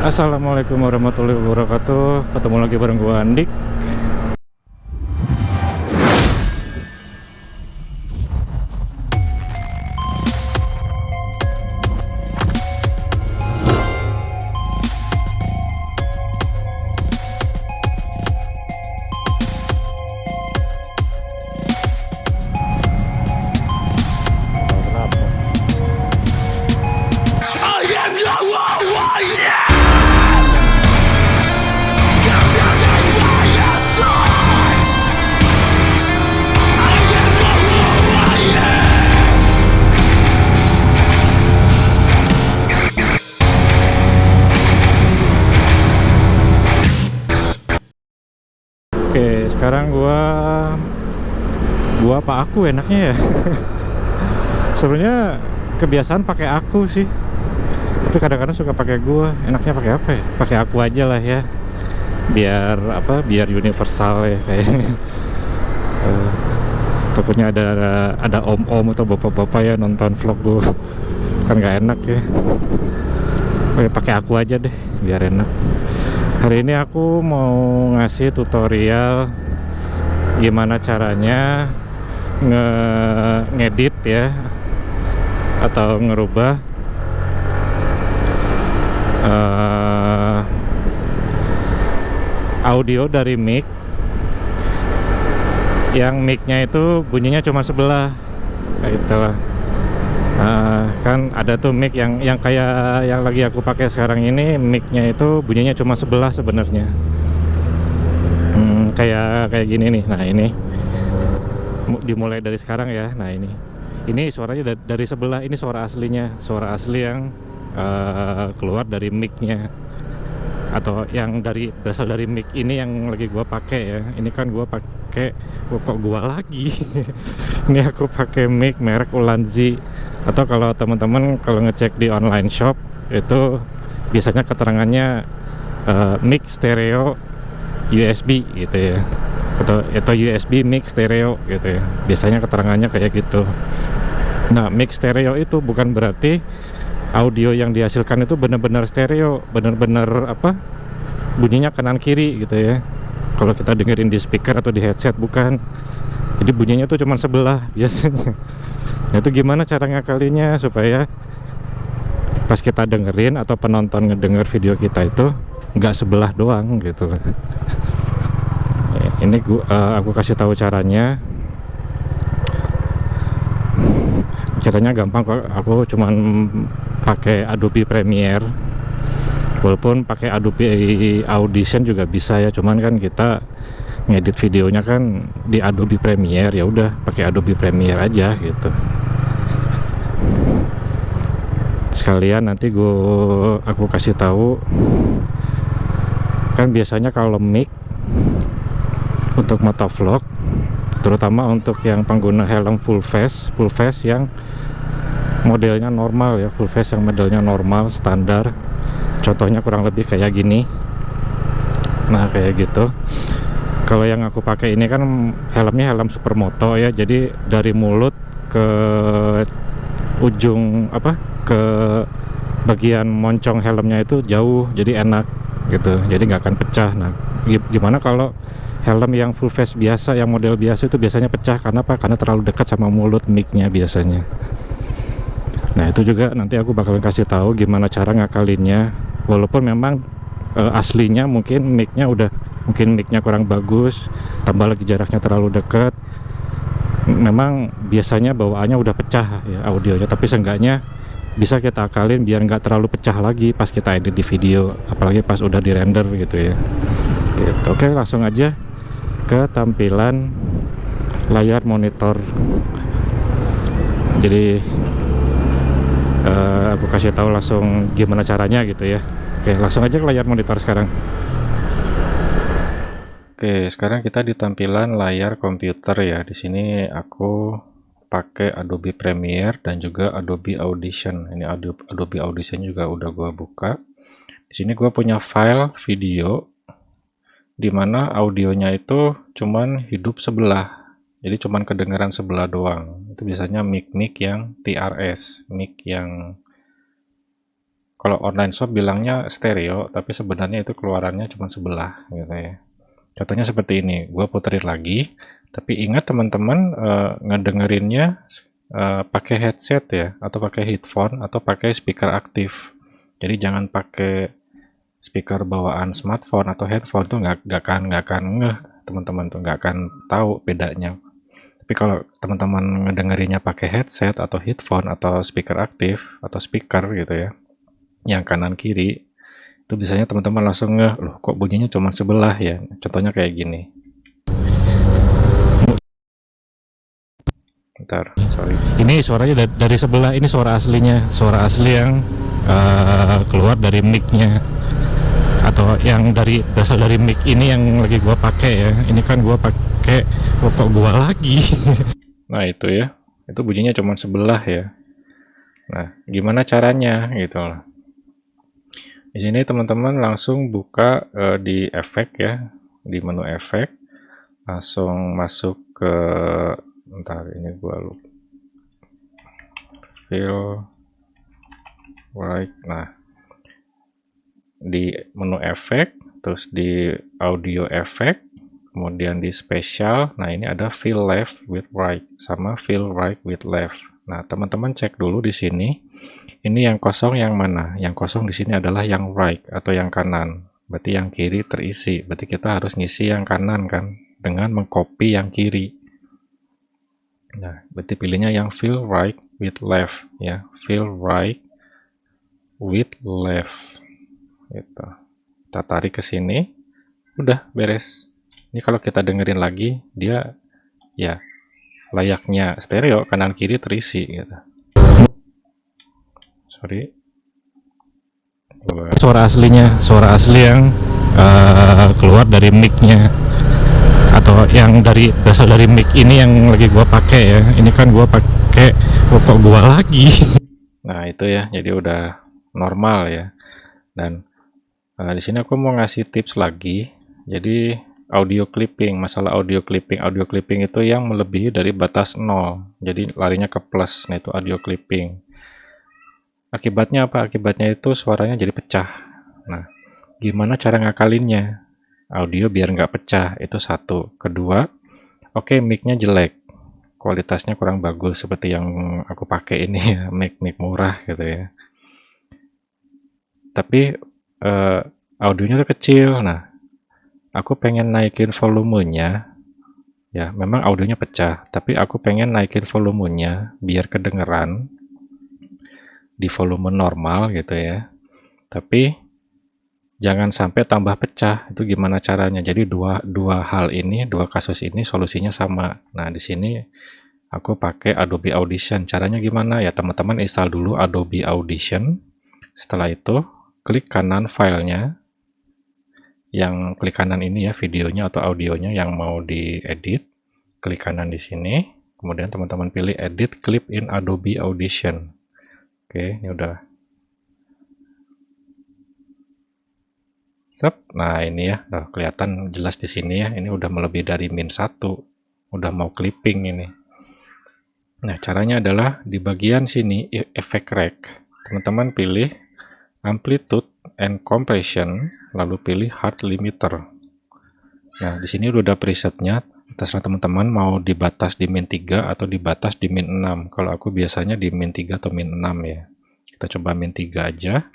Assalamualaikum warahmatullahi wabarakatuh. Ketemu lagi bareng gua Andik. Oke, sekarang gua apa aku enaknya ya? Sebenarnya kebiasaan pakai aku sih. Tapi kadang-kadang suka pakai gua. Enaknya pakai apa ya? Pakai aku aja lah ya. Biar apa? Biar universal ya kayaknya. Takutnya ada om-om atau bapak-bapak ya nonton vlog gua. Kan nggak enak ya. Oke, pakai aku aja deh, biar enak. Hari ini aku mau ngasih tutorial gimana caranya ngedit ya, atau ngerubah audio dari mic yang micnya itu bunyinya cuma sebelah, kayak itulah. Kan ada tuh mic yang kayak yang lagi aku pakai sekarang ini, micnya itu bunyinya cuma sebelah sebenarnya. Kayak gini nih. Nah, ini dimulai dari sekarang ya. Nah, ini suaranya dari sebelah. Ini suara aslinya, suara asli yang keluar dari micnya, atau yang berasal dari mic ini yang lagi gua pakai ya. Ini kan gua pakai, kok gua lagi ini aku pakai mic merek Ulanzi, atau kalau teman-teman kalau ngecek di online shop itu biasanya keterangannya mic stereo USB gitu ya, atau USB mic stereo gitu ya, biasanya keterangannya kayak gitu. Nah, mic stereo itu bukan berarti audio yang dihasilkan itu benar-benar stereo, benar-benar apa, bunyinya kanan kiri gitu ya. Kalau kita dengerin di speaker atau di headset, bukan. Jadi bunyinya tuh cuma sebelah biasanya. Nah, itu gimana cara ngakalinya supaya pas kita dengerin atau penonton ngedenger video kita itu nggak sebelah doang gitu. Ini aku kasih tahu caranya. Caranya gampang kok. Aku cuman pakai Adobe Premiere. Walaupun pakai Adobe Audition juga bisa ya, cuman kan kita ngedit videonya kan di Adobe Premiere, ya udah pakai Adobe Premiere aja gitu. Sekalian nanti aku kasih tahu, kan biasanya kalau mic untuk motovlog, terutama untuk yang pengguna helm full face yang modelnya normal ya, full face yang modelnya normal standar, contohnya kurang lebih kayak gini. Nah, kayak gitu. Kalau yang aku pakai ini kan helmnya helm supermoto ya, jadi dari mulut ke ujung ke bagian moncong helmnya itu jauh, jadi enak gitu, jadi nggak akan pecah. Nah, gimana kalau helm yang full face biasa, yang model biasa itu biasanya pecah karena apa? Karena terlalu dekat sama mulut micnya biasanya. Nah, itu juga nanti aku bakalan kasih tahu gimana cara ngakalinnya. Walaupun memang aslinya mungkin micnya kurang bagus, tambah lagi jaraknya terlalu dekat, memang biasanya bawaannya udah pecah ya audionya, tapi seenggaknya bisa kita akalin biar nggak terlalu pecah lagi pas kita edit di video, apalagi pas udah di render gitu ya gitu. Oke, langsung aja ke tampilan layar monitor. Jadi aku kasih tahu langsung gimana caranya gitu ya. Oke, langsung aja ke layar monitor sekarang. Oke, sekarang kita di tampilan layar komputer ya. Di sini aku pakai Adobe Premiere dan juga Adobe Audition. Ini Adobe Audition juga udah gua buka. Di sini gua punya file video dimana audionya itu cuman hidup sebelah. Jadi cuman kedengaran sebelah doang. Itu biasanya mic yang TRS, mic yang kalau online shop bilangnya stereo, tapi sebenarnya itu keluarannya cuma sebelah gitu ya. Contohnya seperti ini, gue puterin lagi, tapi ingat teman-teman ngedengerinnya pakai headset ya, atau pakai headphone, atau pakai speaker aktif. Jadi jangan pakai speaker bawaan smartphone atau handphone tuh nggak akan ngeh, teman-teman tuh nggak akan tahu bedanya. Tapi kalau teman-teman ngedengerinnya pakai headset atau headphone atau speaker aktif atau speaker gitu ya, yang kanan kiri, itu biasanya teman-teman langsung ngeh, loh kok bunyinya cuma sebelah ya. Contohnya kayak gini. Bentar, sorry. Ini suaranya dari sebelah, ini suara aslinya, suara asli yang keluar dari mic-nya, atau yang berasal dari mic ini yang lagi gua pakai ya. Ini kan gua pakai rokok gua lagi. Nah itu ya, itu bunyinya cuma sebelah ya. Nah gimana caranya gitu loh. Di sini teman-teman langsung buka di efek ya, di menu efek, langsung masuk ke, bentar ini gua lupa, feel right. Nah di menu efek, terus di audio efek, kemudian di spesial. Nah ini ada feel left with right sama feel right with left. Nah teman-teman cek dulu di sini, ini yang kosong yang mana? Yang kosong di sini adalah yang right atau yang kanan. Berarti yang kiri terisi. Berarti kita harus ngisi yang kanan kan, dengan mengcopy yang kiri. Nah berarti pilihnya yang feel right with left ya, feel right with left. Gitu. Kita tarik ke sini, udah beres. Ini kalau kita dengerin lagi, dia ya layaknya stereo, kanan kiri terisi gitu. Sorry. Suara aslinya, suara asli yang keluar dari mic-nya, atau yang berasal dari mic ini yang lagi gua pakai ya. Ini kan gua pakai rokok gua lagi. Nah itu ya, jadi udah normal ya. Dan di sini aku mau ngasih tips lagi. Jadi audio clipping, masalah audio clipping itu yang melebihi dari batas 0. Jadi larinya ke plus. Nah itu audio clipping. Akibatnya apa? Akibatnya itu suaranya jadi pecah. Nah, gimana cara ngakalinnya? Audio biar nggak pecah, itu satu. Kedua, oke mic-nya jelek. Kualitasnya kurang bagus seperti yang aku pakai ini ya, mic murah gitu ya. Tapi audionya tuh kecil. Nah, aku pengen naikin volumenya. Ya, memang audionya pecah, tapi aku pengen naikin volumenya biar kedengeran di volume normal gitu ya. Tapi jangan sampai tambah pecah. Itu gimana caranya? Jadi dua hal ini, dua kasus ini solusinya sama. Nah, di sini aku pakai Adobe Audition. Caranya gimana? Ya, teman-teman install dulu Adobe Audition. Setelah itu, klik kanan filenya. Yang klik kanan ini ya, videonya atau audionya yang mau diedit. Klik kanan di sini. Kemudian teman-teman pilih Edit Clip in Adobe Audition. Oke, ini udah. Nah ini ya, udah kelihatan jelas di sini ya. Ini udah melebihi dari -1, udah mau clipping ini. Nah caranya adalah di bagian sini efek rec, teman-teman pilih amplitude and compression, lalu pilih hard limiter. Nah di sini udah presetnya, terserah teman-teman mau dibatas di -3 atau dibatas di -6. Kalau aku biasanya di -3 atau -6 ya. Kita coba -3 aja.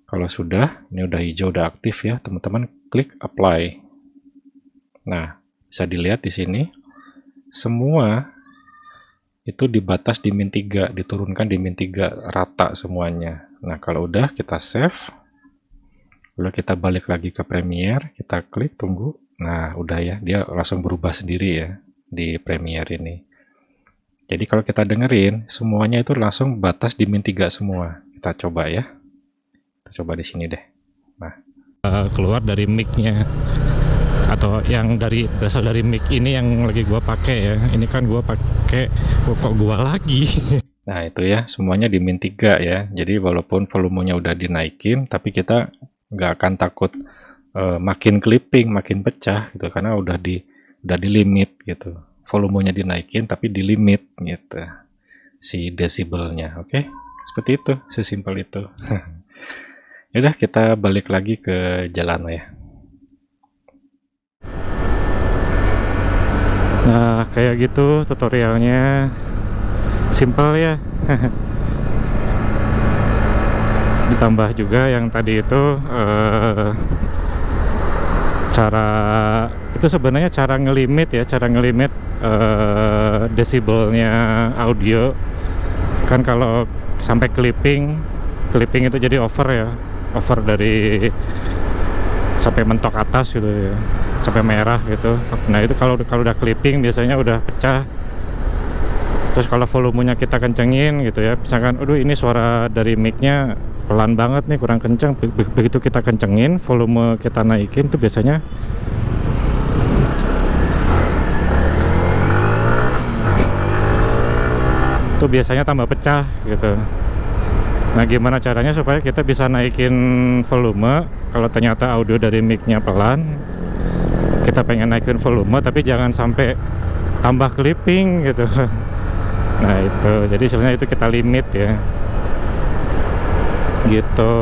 Kalau sudah, ini udah hijau, udah aktif ya, teman-teman klik apply. Nah, bisa dilihat di sini, semua itu dibatas di -3, diturunkan di -3, rata semuanya. Nah, kalau udah, kita save. Lalu kita balik lagi ke Premiere, kita klik, tunggu. Nah, udah ya, dia langsung berubah sendiri ya, di Premiere ini. Jadi kalau kita dengerin, semuanya itu langsung batas di -3 semua. Kita coba ya. Coba di sini deh. Nah, keluar dari mic-nya, atau yang berasal dari mic ini yang lagi gua pakai ya. Ini kan gua pakai rokok gua lagi. Nah itu ya, semuanya di -3 ya. Jadi walaupun volumenya udah dinaikin, tapi kita nggak akan takut makin clipping, makin pecah gitu, karena udah di limit gitu. Volumenya dinaikin tapi di limit gitu si desibelnya. Oke. seperti itu, sesimpel itu. Yaudah, kita balik lagi ke jalan ya. Nah, kayak gitu tutorialnya, simple ya. Ditambah juga yang tadi itu cara itu sebenarnya cara ngelimit ya, desibelnya audio. Kan kalau sampai clipping itu jadi over ya, over dari sampai mentok atas gitu ya, sampai merah gitu. Nah itu kalau udah clipping biasanya udah pecah. Terus kalau volumenya kita kencengin gitu ya, misalkan aduh ini suara dari mic-nya pelan banget nih, kurang kenceng. Begitu kita kencengin, volume kita naikin tuh biasanya tambah pecah gitu. Nah gimana caranya supaya kita bisa naikin volume? Kalau ternyata audio dari mic-nya pelan, kita pengen naikin volume tapi jangan sampai tambah clipping gitu. Nah itu, jadi sebenarnya itu kita limit ya gitu.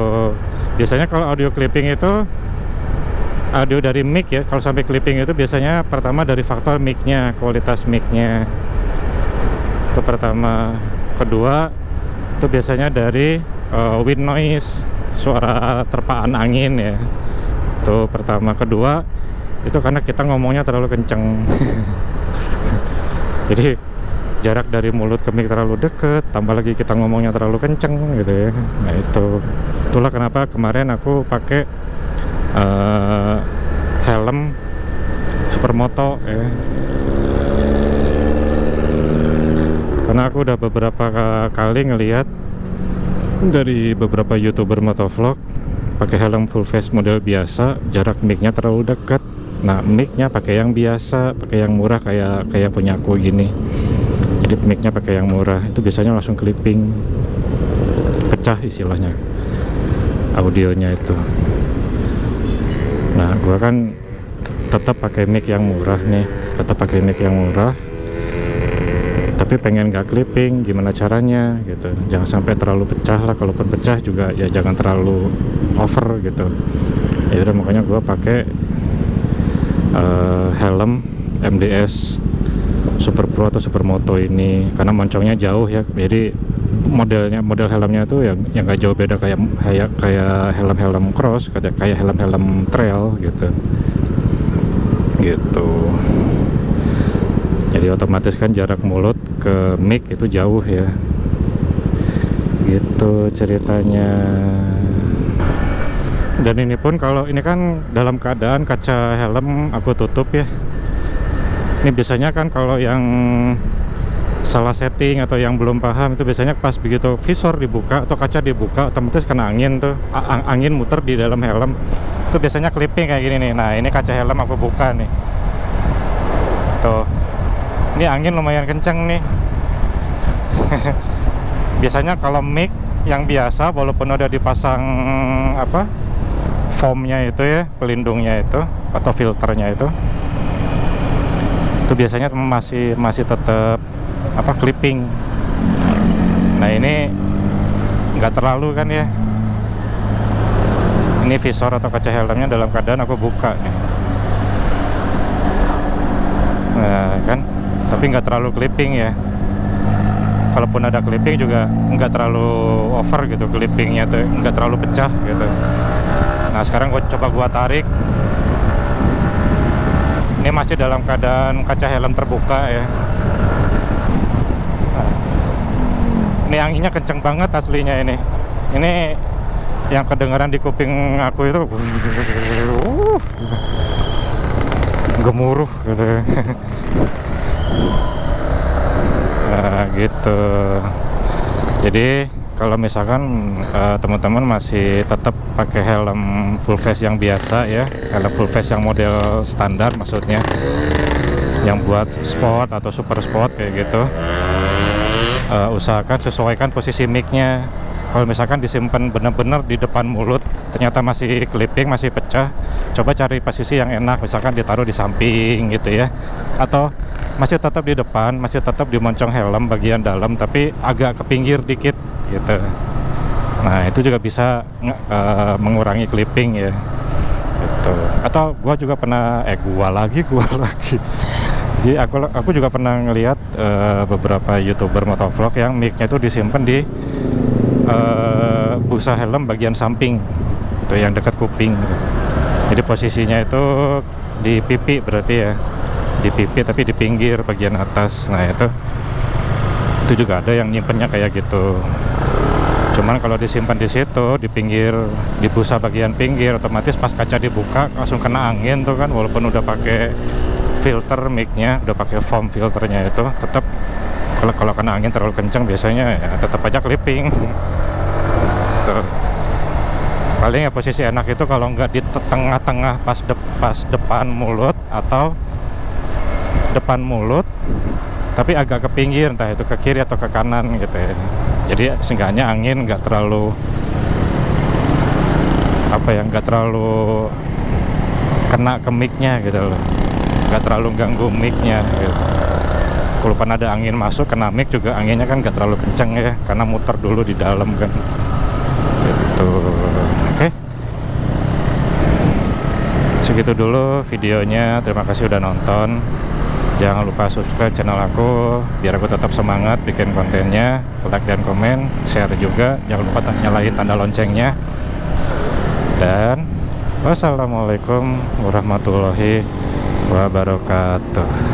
Biasanya kalau audio clipping itu, audio dari mic ya, kalau sampai clipping itu biasanya pertama dari faktor mic-nya, kualitas mic-nya itu pertama. Kedua itu biasanya dari wind noise, suara terpaan angin ya, itu pertama. Kedua itu karena kita ngomongnya terlalu kenceng. Jadi jarak dari mulut ke mic terlalu deket, tambah lagi kita ngomongnya terlalu kenceng gitu ya. Nah itulah kenapa kemarin aku pakai helm Supermoto ya, karena aku udah beberapa kali ngelihat dari beberapa YouTuber motovlog pakai helm full face model biasa, jarak mic-nya terlalu dekat. Nah mic-nya pakai yang biasa, pakai yang murah kayak punya aku gini. Jadi mic-nya pakai yang murah, itu biasanya langsung clipping, pecah istilahnya audionya itu. Nah gua kan tetap pakai mic yang murah nih, tapi pengen gak clipping, gimana caranya gitu, jangan sampai terlalu pecah lah. Kalaupun pecah juga ya jangan terlalu over gitu. Ya udah, makanya gua pakai helm MDS Super Pro atau Supermoto ini, karena moncongnya jauh ya, jadi model helmnya tuh yang gak jauh beda kayak helm cross, kayak helm trail gitu. Jadi otomatis kan jarak mulut ke mic itu jauh ya, gitu ceritanya. Dan ini pun kalau ini kan dalam keadaan kaca helm aku tutup ya. Ini biasanya kan kalau yang salah setting atau yang belum paham itu biasanya pas begitu visor dibuka atau kaca dibuka, otomatis kena angin tuh, angin muter di dalam helm. Itu biasanya clipping kayak gini nih. Nah ini kaca helm aku buka nih, tuh, ini angin lumayan kenceng nih. Biasanya kalau mic yang biasa, walaupun udah dipasang foamnya itu ya, pelindungnya itu atau filternya itu biasanya masih tetap clipping. Nah ini nggak terlalu kan ya, ini visor atau kaca helmnya dalam keadaan aku buka nih. Nah kan, tapi nggak terlalu clipping ya. Kalaupun ada clipping juga nggak terlalu over gitu, clippingnya tuh nggak terlalu pecah gitu. Nah sekarang gua tarik. Ini masih dalam keadaan kaca helm terbuka ya. Ini anginnya kenceng banget aslinya ini. Ini yang kedengaran di kuping aku itu gemuruh gitu. Nah, gitu. Jadi kalau misalkan teman-teman masih tetap pakai helm full face yang biasa ya, helm full face yang model standar maksudnya, yang buat sport atau super sport kayak gitu, usahakan sesuaikan posisi mic-nya. Kalau misalkan disimpan benar-benar di depan mulut, ternyata masih clipping, masih pecah, coba cari posisi yang enak, misalkan ditaruh di samping gitu ya, atau masih tetap di depan, masih tetap di moncong helm bagian dalam, tapi agak ke pinggir dikit gitu. Nah itu juga bisa mengurangi clipping ya gitu. Atau gua juga pernah gua lagi jadi aku juga pernah ngelihat beberapa YouTuber motovlog yang mic-nya itu disimpan di busa helm bagian samping itu yang dekat kuping gitu. Jadi posisinya itu di pipi berarti ya, di pipi tapi di pinggir bagian atas. Nah itu juga ada yang nyimpennya kayak gitu. Cuman kalau disimpan di situ di pinggir, di busa bagian pinggir, otomatis pas kaca dibuka langsung kena angin tuh kan, walaupun udah pakai filter mic-nya, udah pakai foam filternya, itu tetap kalau kena angin terlalu kencang biasanya ya tetap aja clipping. Tuh. Paling ya posisi enak itu kalau nggak di tengah-tengah pas depan mulut, atau depan mulut tapi agak ke pinggir, entah itu ke kiri atau ke kanan gitu ya. Jadi seenggaknya angin nggak terlalu nggak terlalu kena ke mic-nya gitu loh, nggak terlalu ganggu mic-nya gitu. Kalau ada angin masuk kena mic juga, anginnya kan nggak terlalu kenceng ya, karena muter dulu di dalam kan gitu. Oke. Segitu dulu videonya, terima kasih udah nonton. Jangan lupa subscribe channel aku biar aku tetap semangat bikin kontennya, like dan komen, share juga. Jangan lupa nyalain tanda loncengnya. Dan wassalamualaikum warahmatullahi wabarakatuh.